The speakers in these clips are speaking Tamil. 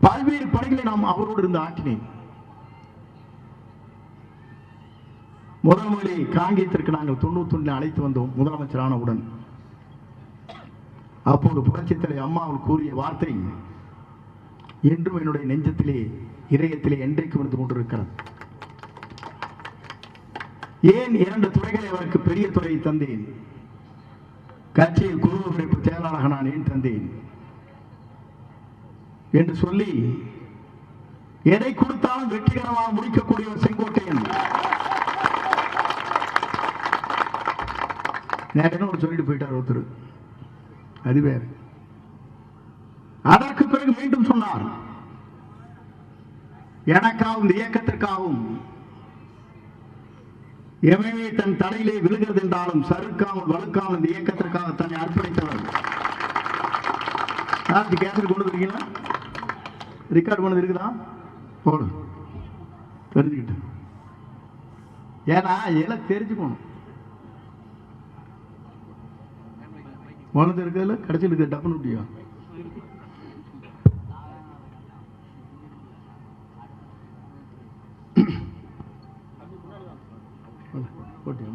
பல்வேறு பணிகளை நாம் அவரோடு இருந்து ஆற்றினேன். முதல் முறை காங்கேயத்திற்கு நாங்கள் 91 அழைத்து வந்தோம் முதலமைச்சரானவுடன். அப்போது புரட்சித் தலைவர் அம்மா அவர்கள் கூறிய வார்த்தை என்றும் என்னுடைய நெஞ்சத்திலே இதயத்திலே என்றைக்கும் இருந்து கொண்டிருக்கிறது. ஏன் 2 துறைகளை அவருக்கு பெரிய துறையை தந்தேன்? கட்சியில் குழு அமைப்பு செயலாளராக நான் ஏன் தந்தேன் என்று சொல்லி எதை கொடுத்தாலும் வெற்றிகரமாக முடிக்கக்கூடிய ஒரு செங்கோட்டையன். நேரம் சொல்லிட்டு போயிட்டார் ஒருத்தர், அது வேறு. அதற்கு பிறகு மீண்டும் சொன்னார், எனக்காகவும் இந்த இயக்கத்திற்காகவும் எவையே தன் தலையிலே விழுகிறது என்றாலும் சறுக்காமல் வலுக்காமல் இந்த இயக்கத்திற்காக தன்னை அர்ப்பணித்தவர். கேசட் கொண்டு இருக்கீங்களா? ரெக்கார்ட் பண்ணது இருக்குதா? போடு, தெரிஞ்சுக்கிட்டு. ஏன்னா எல்லாம் தெரிஞ்சுக்கணும். மனது இருக்கிறதுல கடைசியில் இருக்கு டப்புன்னு விட்டியா?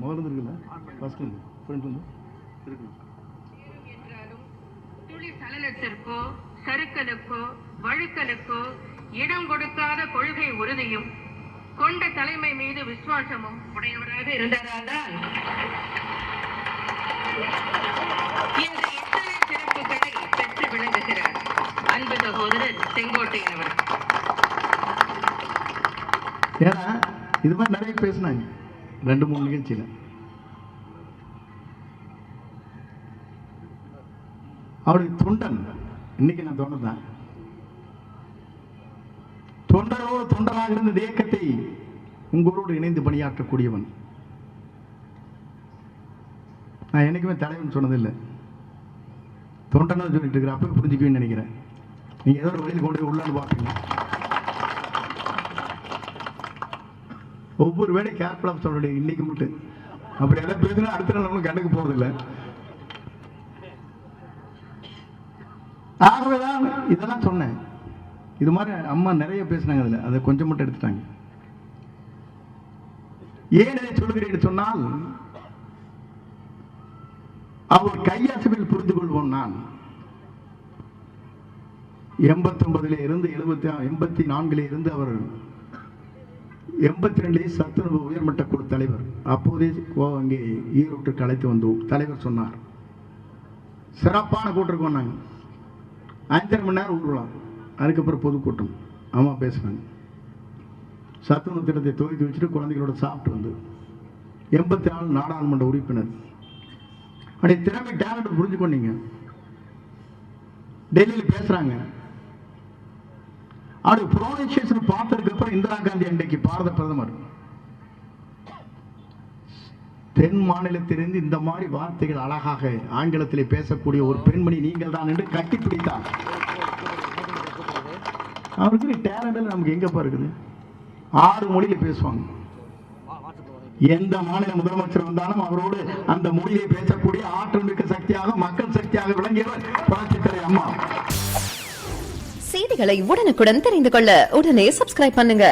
முதல்ல இருக்குல்ல, ஃபர்ஸ்ட் ஃப்ரண்ட் வந்து இருக்கு. துளி சலனத்திற்கோ சறுக்கலுக்கோ வழுக்கலுக்கோ இடம் கொடுக்காத கொள்கை உறுதியும் கொண்ட தலைமை மீது விசுவாசமும் உடையவராக இருந்தால்தான் இந்த இத்தனை சிறப்புகளை பெற்று விளங்குகிறார் அன்பு சகோதரர் செங்கோட்டையன் அவர். ஏன்னா இது மாதிரி நிறைய பேசினாங்க 2-3 நிகழ்ச்சியில. அவருடைய தொண்டன், இன்னைக்கு நான் தொண்டதான், தொண்டரோடு தொண்டராக இருந்த இயக்கத்தை உங்களோடு இணைந்து பணியாற்றக்கூடியவன். நான் என்னைக்குமே தலைவன் சொன்னதில்லை, தொண்டனை சொல்லிட்டு இருக்கிற. அப்போ புரிஞ்சுக்குவேன்னு நினைக்கிறேன். நீங்க ஏதோ ஒரு வழியில் கொண்டு போய் உள்ளான்னு பார்ப்பீங்க. ஒவ்வொரு வேலை கேர்ஃபுல்லாக சொல்ல இன்னைக்கு மட்டும் அப்படி எல்லாம் பேசுனா அடுத்த நாள் நம்மளும் கண்டுக்கு போறதில்லை. ஆகவேதான் இதெல்லாம் சொன்னேன். இது மாதிரி அம்மா நிறைய பேசினாங்க, அதில் அதை கொஞ்சம் மட்டும் எடுத்துட்டாங்க. ஏன் இதை சொல்கிறேன் சொன்னால், அவர் கையாசவில் புரிந்து கொள்வோம். நான் 89 இருந்து 84 இருந்து அவர் 82 சத்துணவு உயர்மட்ட குழு தலைவர். அப்போதே அங்கே ஈரோட்டுக்கு அழைத்து வந்தோம். தலைவர் சொன்னார், சிறப்பான கூட்டம் வந்தாங்க, 5.5 மணி நேரம் ஊருலாம். அதுக்கப்புறம் பொதுக்கூட்டம் அம்மா பேசுனாங்க. சத்துணவு திட்டத்தை துவக்கி வச்சுட்டு குழந்தைகளோட சாப்பிட்டு வந்து 84 நாடாளுமன்ற உறுப்பினர். அப்படி திறமை டேலண்ட் புரிஞ்சு கொண்டீங்க. டெல்லியில் பேசுறாங்க. அப்படி ப்ரொனன்சியேஷன் பார்த்ததுக்கு அப்புறம் இந்திரா காந்தி அன்றைக்கு பாரத பிரதமர் தென் மாநிலத்திலிருந்து இந்த மாதிரி வார்த்தைகள் அழகாக ஆங்கிலத்திலே பேசக்கூடிய ஒரு பெண்மணி நீங்கள் தான் என்று கட்டி பிடித்தார். அவருக்கு டேலண்ட் நமக்கு எங்கப்பா இருக்குது? 6 மொழியில பேசுவாங்க. எந்த மாநில முதலமைச்சர் வந்தாலும் அவரோடு அந்த மொழியை பேசக்கூடிய ஆற்றல் மிக்க சக்தியாக, மக்கள் சக்தியாக விளங்கியவர் புரட்சித் தலைவர் அம்மா. செய்திகளை உடனுக்குடன் தெரிந்து கொள்ள உடனே சப்ஸ்கிரைப் பண்ணுங்க.